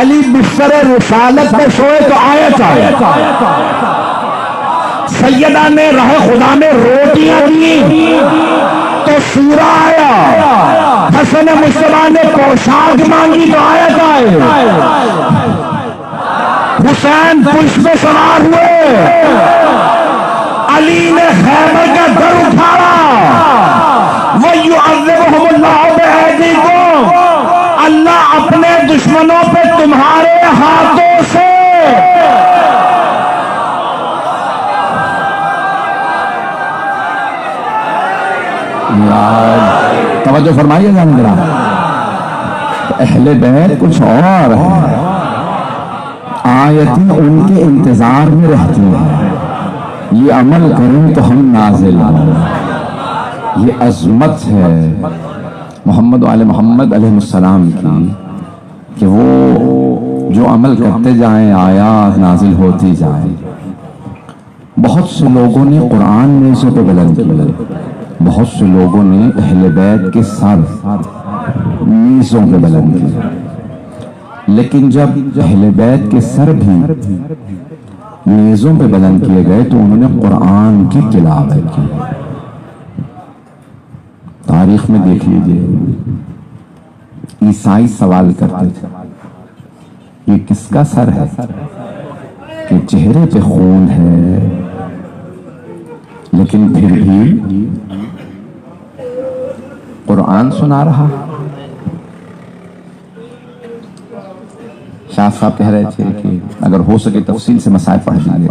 علی بستر رسالت میں سوئے تو آیت آئے. سیدہ نے رہ خدا میں روٹیاں دی تو سورہ آیا. حسن مصطفیٰ نے پوشاک مانگی تو آیت آئے. حسین پشت پہ سوار ہوئے, علی نے خیبر کا در اٹھایا. وَيُعَذِّبُهُمُ اللَّهُ بِأَيْدِيكُمْ, اللہ اپنے دشمنوں پہ تمہارے ہاتھوں سے. توجہ فرمائیے گا میرا. اہل بیت کچھ اور ہے, آیتیں ان کے انتظار میں رہتی ہیں. یہ عمل کریں تو ہم نازل ہوں. یہ عظمت ہے محمد و آل محمد علیہ السلام کی کہ وہ جو عمل کرتے جائیں آیات نازل ہوتی جائیں. بہت سے لوگوں نے قرآن میں اسے پہ بلند کیا, بہت سے لوگوں نے اہل بیت کے سر میزوں پہ بلند کیا. لیکن جب اہل بیت کے سر بھی میزوں پہ بلند کیے گئے تو انہوں نے قرآن کی تلاوت کی. تاریخ میں دیکھ لیجئے, عیسائی سوال کرتے تھے یہ کس کا سر ہے کہ چہرے پہ خون ہے لیکن پھر بھی قرآن سنا رہا. شاہ صاحب کہہ رہے تھے کہ اگر ہو سکے تفصیل سے مسائل پڑھ دیجیے.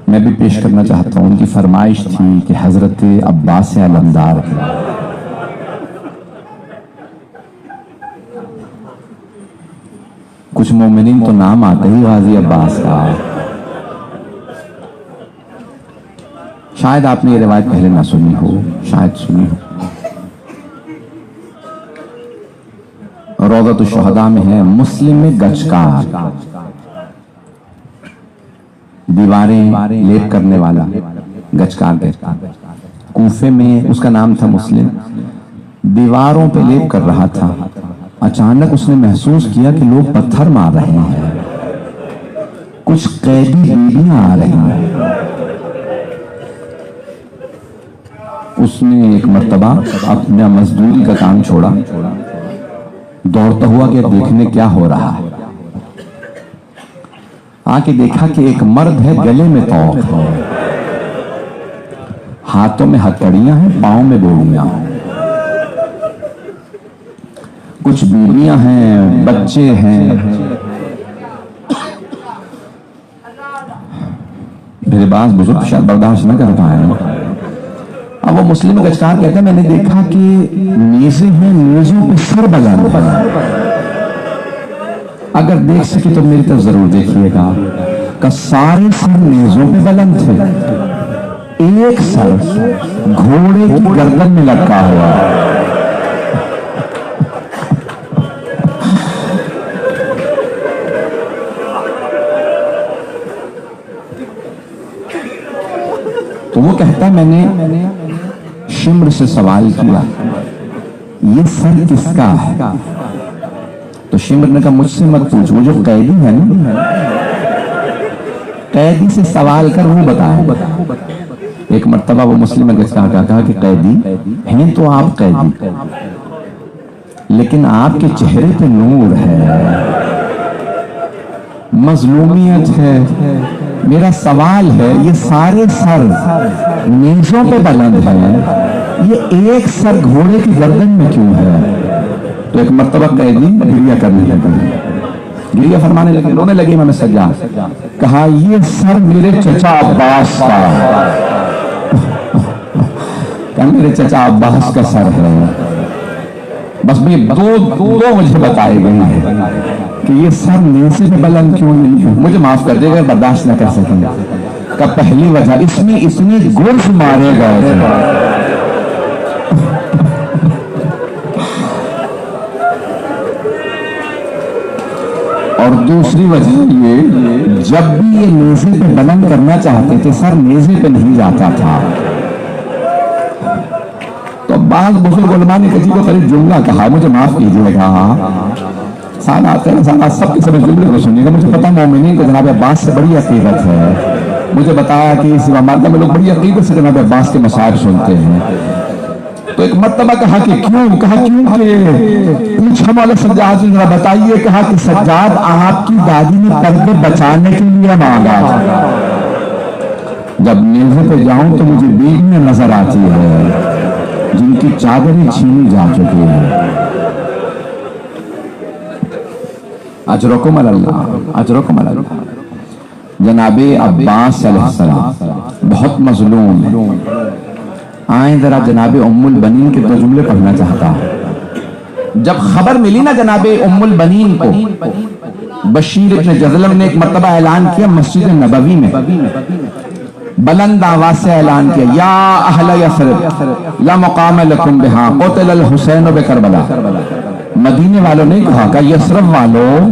میں بھی پیش کرنا چاہتا ہوں, ان کی فرمائش تھی کہ حضرت عباس علمدار کچھ مومنین تو نام آتا ہی غازی عباس کا. شاید آپ نے یہ روایت پہلے نہ سنی ہو, شاید سنی ہو. روضۃ الشہداء میں ہے, مسلم میں گچکار, دیواریں لیپ کرنے والا گچکار کہتا. کوفے میں اس کا نام تھا مسلم. دیواروں پہ لیپ کر رہا تھا, اچانک اس نے محسوس کیا کہ لوگ پتھر مار رہے ہیں, کچھ قیدی بیویاں آ رہی ہیں. اس نے ایک مرتبہ اپنا مزدوری کا کام چھوڑا, دوڑتا ہوا کہ دیکھنے کیا ہو رہا ہے. آ کے دیکھا کہ ایک مرد ہے, گلے میں توق ہے, ہاتھوں میں ہتھکڑیاں ہیں, پاؤں میں بیڑیاں ہیں, کچھ بیویاں ہیں, بچے ہیں. میرے پاس بزرگ شاید برداشت نہ کر پائے. اب وہ مسلم گچکار کہتا ہے میں نے دیکھا کہ میزیں ہیں, میزوں پہ سر بلند ہے. اگر دیکھ سکے تو میری طرف ضرور دیکھیے گا کہ سارے سر میزوں پہ بلند تھے, ایک سر گھوڑے کی گردن میں لٹکا ہوا. تو وہ کہتا ہے میں نے شمر سے سوال کیا یہ سر کس کا ہے, تو شمر نے کہا مجھ سے مت پوچھ, وہ جو قیدی ہے نا, قیدی سے سوال کر وہ بتائے. ایک مرتبہ وہ مسلم گچکار کہا کہ قیدی ہیں تو آپ قیدی, لیکن آپ کے چہرے پہ نور ہے. مظلومیت ہے. میرا سوال ہے یہ سارے سر نیزوں پہ بلند ہیں, یہ ایک سر گھوڑے کی گردن میں کیوں ہے؟ تو ایک مرتبہ قیدی گریہ کرنے لگے, گریہ فرمانے لگے, رونے لگے امام سجاد. کہا یہ سر میرے چچا عباس کا, کہا میرے چچا عباس کا سر ہے. بس میں دو مجھے بتائے گئے ہیں کہ یہ سر نیزے پہ بلند کیوں نہیں ہے. مجھے معاف کر دے گا, برداشت نہ کر سکیں. کہ پہلی وجہ اس میں اتنی گرز مارے گئے تھے. اور دوسری وجہ یہ, جب بھی یہ نیزے پہ بلند کرنا چاہتے تھے سر نیزے پہ نہیں جاتا تھا. تو بعض بزرگ علماء نے کسی کو قریب جملہ کہا, مجھے معاف کیجیے گا, سب کے سب جملے کو سنیے گا. مجھے پتا مومنین کو جناب عباس سے بڑی عقیدت ہے. مجھے بتایا کہ اس مادہ میں لوگ بڑی عقیدت سے جناب عباس کے مسائل سنتے ہیں. تو ایک مرتبہ کہا کہ کیوں؟ کہا کیوں کہ پوچھا مولا سجاد نے, بتائیے. کہا کہ سجاد آپ کی دادی نے پردے بچانے کے لیے مانگا. جب نیزے پہ جاؤں تو مجھے بیویاں نظر آتی ہے جن کی چادریں چھینی جا چکی ہیں. اجرکم اللہ, اجرکم اللہ. جناب عباس علیہ السلام بہت مظلوم. آئیں ذرا جناب ام البنین کے دو جملے پڑھنا چاہتا ہوں. جب خبر ملی نا جناب ام البنین کو, بشیر ابن جذلم نے ایک مرتبہ اعلان کیا مسجد نبوی میں, بلند آواز سے اعلان کیا, یا اہل یثرب لا مقام لکم بہا قتل الحسین بکربلا. مدینے والوں نے کہا کہ یثرب والوں,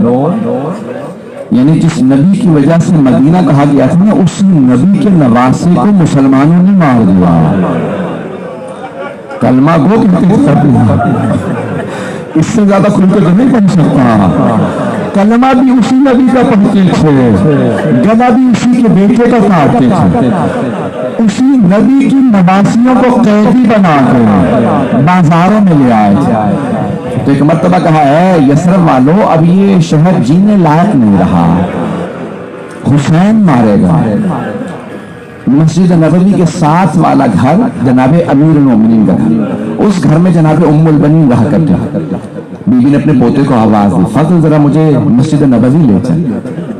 یعنی جس نبی کی وجہ سے مدینہ کہا گیا تھا نا, اس نبی کے نواسے کو مسلمانوں نے مار دیا. کلمہ گو اس سے زیادہ کھل کے تو نہیں پڑھ سکتا. کلمہ بھی اسی نبی کا پڑھتے تھے, گلا بھی اسی کے بیٹے کا کاٹتے تھے. اسی نبی کی نواسیوں کو قیدی بنا کر بازاروں میں لے آئے تھے. تو ایک مرتبہ کہا ہے یثرب والو, اب یہ شہر جینے لائق نہیں رہا, حسین مارے گا. مسجد نبوی کے ساتھ والا گھر جناب امیر المومنین کا گھر, اس گھر میں جناب ام البنین رہا کرتے. بیوی نے اپنے پوتے کو آواز دی, فضل ذرا مجھے مسجد نبوی لے چل.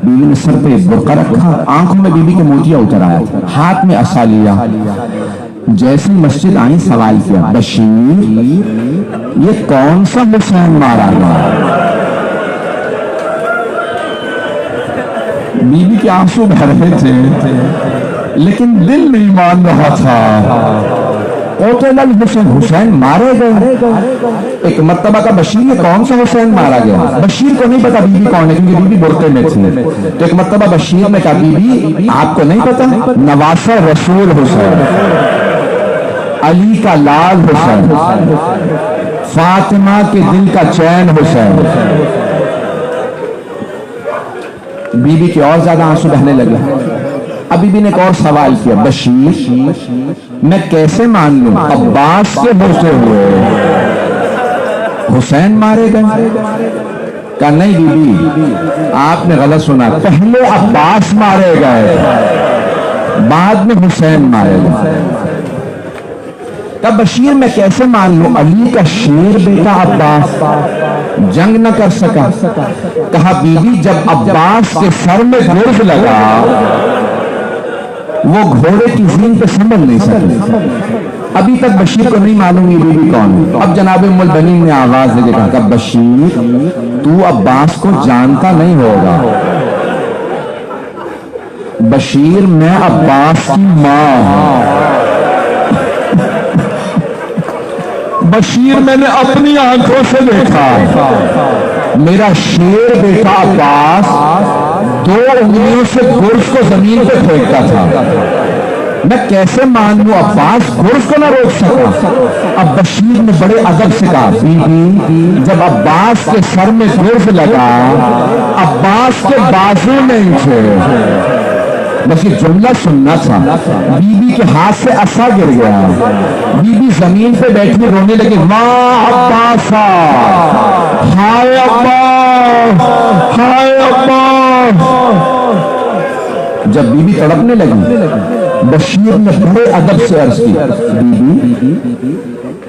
بیوی نے سر پہ برقع رکھا, آنکھوں میں بیوی کے موتیاں اتر آیا تھا, ہاتھ میں عصا لیا. جیسے مسجد آئی سوال کیا, بشیر یہ کون سا حسین مارا گیا؟ بیوی کے آنسو بہہ رہے تھے لیکن دل نہیں مان رہا تھا. قتل الحسین, حسین مارے گئے. ایک مرتبہ کا بشیر یہ کون سا حسین مارا گیا؟ بشیر کو نہیں پتا بیوی کون ہے کیونکہ بیوی برقعے میں تھی. تو ایک مرتبہ بشیر نے کہا بیوی آپ کو نہیں پتا, نواسہ رسول حسین, علی کا لال حسین, فاطمہ کے دل کا چین حسین. بیوی کے اور زیادہ آنسو بہنے لگے. اب بیوی نے ایک اور سوال کیا, بشیر میں کیسے مان لوں عباس کے مرتے ہوئے حسین مارے گئے؟ کہا نہیں بیوی آپ نے غلط سنا, پہلے عباس مارے گئے بعد میں حسین مارے گئے. تب بشیر میں کیسے مان لوں, علی کا شیر بیٹا عباس جنگ نہ کر سکا. کہا بیوی جب عباس کے سر میں گرز لگا وہ گھوڑے کی زین پہ سنبھل نہیں سکے. ابھی تک بشیر کو نہیں معلوم یہ بیوی کون ہے. اب جناب ام البنین نے آواز دے کے کہا کہ بشیر تو عباس کو جانتا نہیں ہوگا. بشیر میں عباس کی ماں ہوں. بشیر میں نے اپنی آنکھوں سے دیکھا, میرا شیر بیٹا عباس 2 انگلیوں سے گرز کو زمین پہ پھینکتا تھا. میں کیسے مان لوں عباس گرز کو نہ روک سکا. اب بشیر نے بڑے ادب سے کہا بیوی جب عباس کے سر میں گرز لگا عباس کے بازو نہیں تھے, بس یہ جملہ سننا تھا. بی بی کے ہاتھ سے عصا گر گیا. بی بی زمین پہ بیٹھی رونے لگی. ماں عباسا، ہائے عباس، ہائے عباس. جب بی بی تڑپنے لگی، بشیر نے بڑے ادب سے عرض کی، بی بی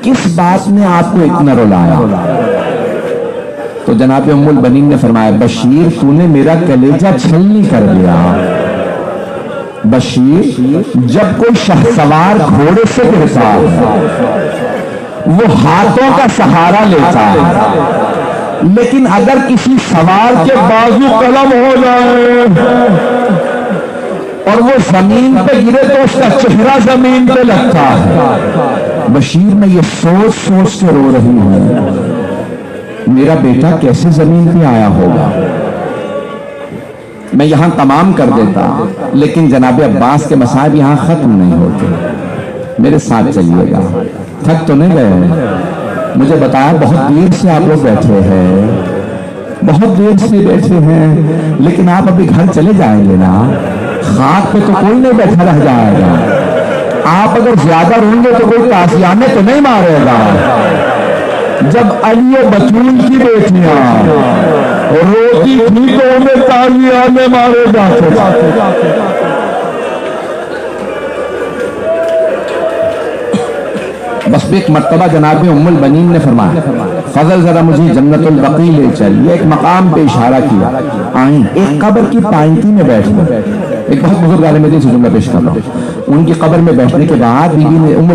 کس بات نے آپ کو اتنا رلایا؟ تو جناب ام البنین نے فرمایا، بشیر تو نے میرا کلیجہ چھلنی کر دیا. بشیر جب کوئی شہسوار گھوڑے سے گرتا ہے وہ ہاتھوں کا سہارا لیتا ہے، لیکن اگر کسی سوار کے بازو قلم ہو جائے اور وہ زمین پہ گرے تو اس کا چہرہ زمین پہ لگتا ہے. بشیر میں یہ سوچ سوچ کے رو رہی ہوں، میرا بیٹا کیسے زمین پہ آیا ہوگا. میں یہاں تمام کر دیتا، لیکن جناب عباس کے مصائب یہاں ختم نہیں ہوتے. میرے ساتھ چلیے گا. تھک تو نہیں گئے؟ مجھے بتایا بہت دیر سے آپ لوگ بیٹھے ہیں، بہت دیر سے بیٹھے ہیں، لیکن آپ ابھی گھر چلے جائیں گے نا؟ خاک پہ تو کوئی نہیں بیٹھا رہ جائے گا. آپ اگر زیادہ رہیں گے تو کوئی تازیانے تو نہیں مارے گا. جب علی و بطول کی بیٹیاں روتی تھی تو انہیں تازیانے مارے جاتے. بس ایک مرتبہ جناب ام البنین نے فرمایا، فضل ذرا مجھے جنت البقیع لے چل. یہ ایک مقام پہ اشارہ کیا. آئیں ایک قبر کی پائنتی میں بیٹھ گئے. ایک بہت بزرگ عالم دین سے جملہ پیش کر رہا ہوں. ان کی قبر میں بیٹھنے کے بعد بی بی ام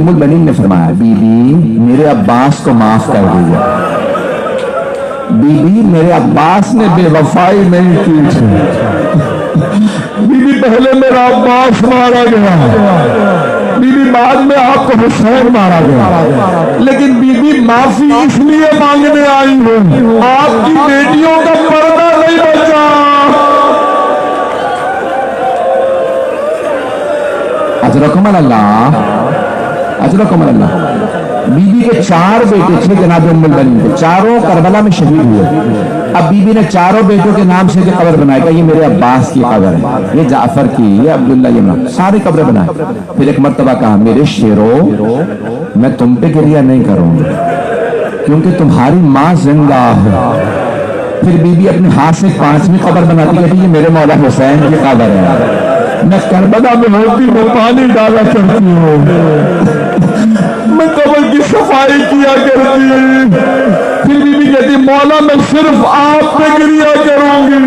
البنین نے فرمایا، بی بی میرے عباس کو معاف کر دیجیے. بی بی میرے عباس نے بے وفائی نہیں کی تھی. بی بی پہلے میرا عباس مارا گیا، بی بی بعد میں آپ کو حسین مارا گیا، لیکن بی بی معافی اس لیے مانگنے آئی ہوں، آپ کی بیٹیوں کا پردہ نہیں بچا. اجرکم اللہ، اجرکم اللہ. بی بی کے 4 بیٹے تھے جناب ام البنین کے، چاروں کربلا میں شہید ہوئے. اب بی بی نے چاروں بیٹوں کے نام سے قبر بنائی. کہ یہ میرے عباس کی قبر ہے، یہ جعفر کی، یہ عبداللہ، یہ ساری قبریں بنائے. پھر ایک مرتبہ کہا، میرے شیرو میں تم پہ گریہ نہیں کروں گا کیونکہ تمہاری ماں زندہ ہے. پھر بی بی اپنے ہاتھ سے 5ویں قبر بناتی ہے، یہ میرے مولا حسین کی قبر ہے. میں کربلا میں ہوتی میں پانی ڈالا کرتی ہوں، میں قبر کی صفائی کیا کرتی. پھر بی بی کہتی، مولا میں صرف آپ پہ گریہ کروں گی.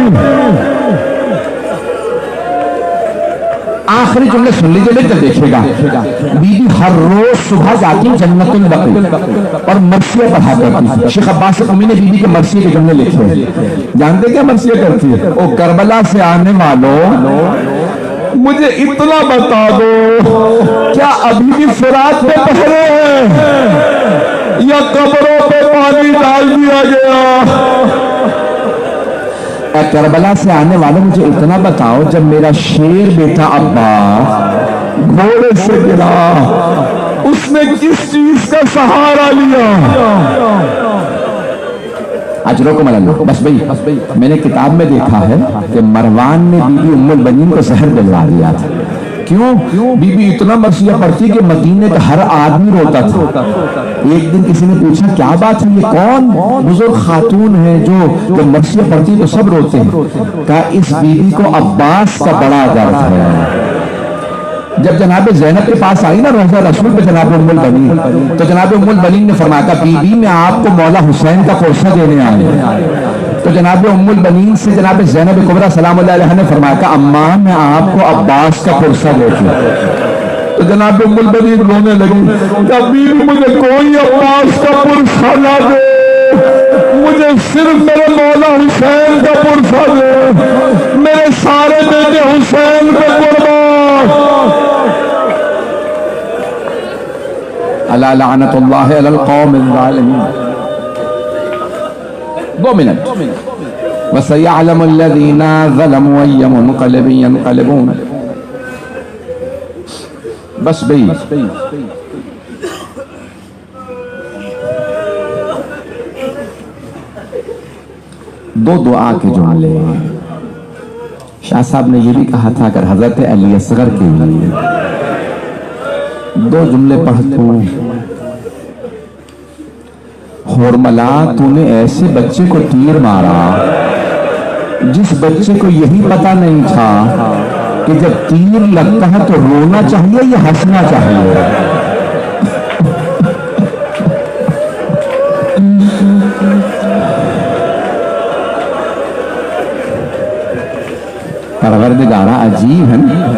آخری جملے سن لیجیے، لے کر دیکھے گا. بی بی ہر روز صبح جاتی جنت البقیع اور مرثیہ پڑھا کرتی تھی. شیخ عباس قمی نے بی بی کے مرثیے کے جملے لکھے. جانتے کیا مرثیہ کرتی ہے؟ او کربلا سے آنے والوں مجھے اتنا بتا دو، کیا ابھی بھی فرات پہ پہرے ہیں یا قبروں پہ پانی ڈال دیا گیا؟ اے کربلا سے آنے والوں مجھے اتنا بتاؤ، جب میرا شیر بیٹا عباس گھوڑے سے گرا اس نے کس چیز کا سہارا لیا؟ اجرکم اللہ. بس بھئی میں نے کتاب میں دیکھا ہے کہ مروان نے بی بی ام البنین کو زہر دلوا دیا تھا. کیوں؟ بی بی اتنا مرثیہ پڑھتی کہ مدینے کا ہر آدمی روتا تھا. ایک دن کسی نے پوچھا کیا بات ہے، یہ کون بزرگ خاتون ہے جو مرثیہ پڑھتی تو سب روتے ہیں؟ کہا اس بی بی کو عباس کا بڑا درد ہے. جب جناب زینب کے پاس آئی نا روضہ رسول پہ جناب ام البنین، تو جناب ام البنین نے فرمایا کہ بی بی میں آپ کو مولا حسین کا قرصہ دینے آئے. تو جناب ام البنین سے جناب زینب کبریٰ سلام اللہ علیہ نے فرمایا کہ اماں میں آپ کو عباس کا قرصہ دیتی ہوں. تو جناب ام البنین رونے لگی کہ بی بی مجھے کوئی عباس کا قرصہ نہ دے، مجھے صرف میرے مولا حسین کا قرصہ دے، میرے سارے بیٹے حسین کا قربان. الا لعنت اللہ علی القوم الظالمین. 2 منٹ. وسيعلم الذين ظلموا أي منقلب ينقلبون. بس بھئی دو دعا کے جملے. شاہ صاحب نے یہ بھی کہا تھا اگر حضرت علی اصغر کے لیے دو جملے پڑھتوں، حرملا تو نے ایسے بچے کو تیر مارا جس بچے کو یہی پتا نہیں تھا کہ جب تیر لگتا ہے تو رونا چاہیے یا ہنسنا چاہیے۔ پروردگارہ عجیب ہے نا۔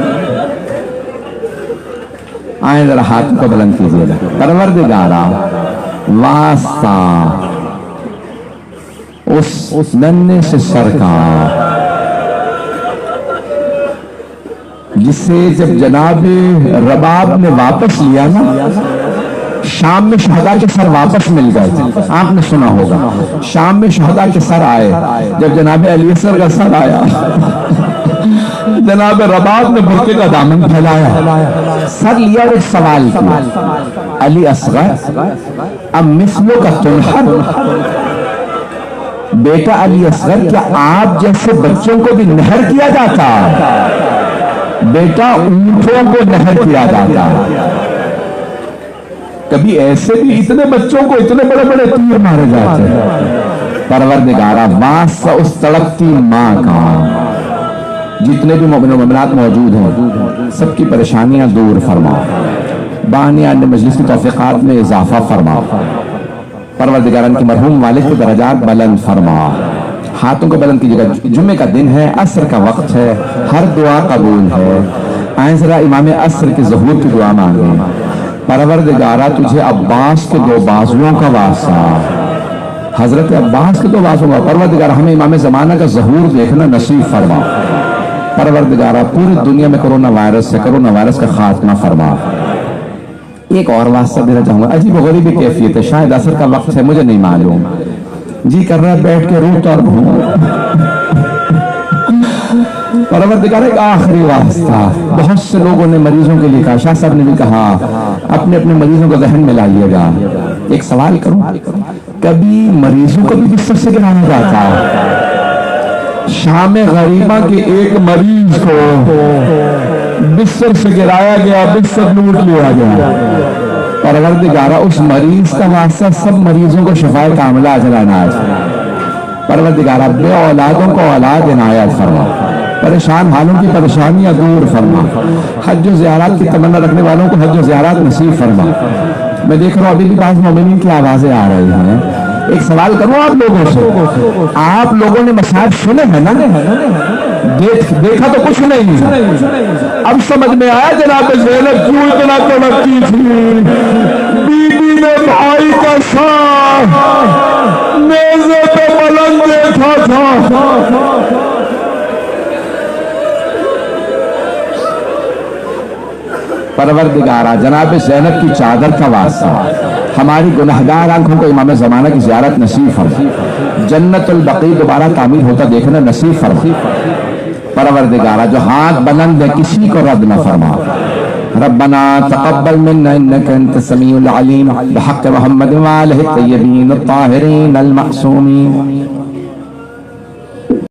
آئیں ذرا ہاتھ کو بلند کیجیے گا۔ پروردگارہ واسطہ اس ننھے سے سرکار جسے جب جناب رباب نے واپس لیا نا، شام میں شہداء کے سر واپس مل گئے تھے، آپ نے سنا ہوگا شام میں شہداء کے سر آئے، جب جناب علی اصغر کا سر آیا جناب رباب نے برقعے کا دامن پھیلایا، سر لیا اور ایک سوال کیا، علی اصغر اب مثلوں کا تنحر، بیٹا علی اصغر کیا آپ جیسے بچوں کو بھی نہر کیا جاتا؟ بیٹا اونٹوں کو نہر کیا جاتا، کبھی ایسے بھی اتنے بچوں کو اتنے بڑے بڑے تیر مارے جاتے ہیں۔ پروردگارہ واسطہ اس تڑپتی ماں کا، جتنے بھی مومن و مومنات موجود ہیں سب کی پریشانیاں دور فرما، بانیان مجلس کی توفیقات میں اضافہ فرما، پروردگاران کی مرحوم والد کے درجات بلند فرما، ہاتھوں کو بلند کیجیے گا۔ جمعے کا دن ہے، عصر کا وقت ہے، ہر دعا قبول ہے۔ آئیں ذرا امام عصر کے ظہور کی دعا مانگیں۔ پروردگارہ تجھے عباس کے دو بازوؤں کا واسطہ، حضرت عباس کے دو بازوؤں کا، پروردگارہ ہمیں امام زمانہ کا ظہور دیکھنا نصیب فرما۔ پروردگارہ پوری دنیا میں کرونا وائرس کا خاتمہ فرما۔ ایک اور واسطہ دینا چاہوں گا، عجیب و غریب کیفیت ہے، شاید عصر کا وقت ہے، مجھے نہیں معلوم، جی کر رہا ہے بیٹھ کے روتا اور بھون۔ پروردگار ایک آخری واسطہ، بہت سے لوگوں نے مریضوں کے لیے کہا، شاہ صاحب نے بھی کہا اپنے اپنے مریضوں کو ذہن میں لائیے گا۔ ایک سوال کروں، کبھی مریضوں کو بھی بستر سے گرایا جاتا؟ شام غریبہ کے ایک مریض کو بستر سے گرایا گیا، بستر لوٹ لیا گیا۔ پروردگارہ اس مریض کا واسطہ سب مریضوں کو شفائے کاملہ اجر عنایت فرما۔ پروردگارہ بے اولادوں کو اولاد عنایت فرما، پریشان حالوں کی پریشانیاں دور فرما، حج و زیارات کی تمنا رکھنے والوں کو حج و زیارات نصیب فرما۔ میں دیکھ رہا ہوں ابھی بھی بعض مومنین کی آوازیں آ رہی ہیں، ایک سوال کروں آپ لوگوں سے، آپ لوگوں نے مصائب سنے ہیں نا؟ دیکھا تو کچھ نہیں، اب سمجھ میں آیا جناب زینب کیوں اتنا تڑپتی تھی، بی بی نے بھائی کا ساتھ نیزے پہ بلند دیکھا تھا۔ پروردگارہ جناب زینب کی چادر کا واسطہ ہماری گناہگار آنکھوں کو امام زمانہ کی زیارت نصیب فرما، جنت البقیع دوبارہ تعمیر ہوتا دیکھنا نصیب فرما۔ پروردگارہ جو ہاتھ بلند ہے کسی کو رد نہ فرما۔ ربنا تقبل منا انك انت السميع العليم بحق محمد وآله الطيبين الطاهرين المعصومين۔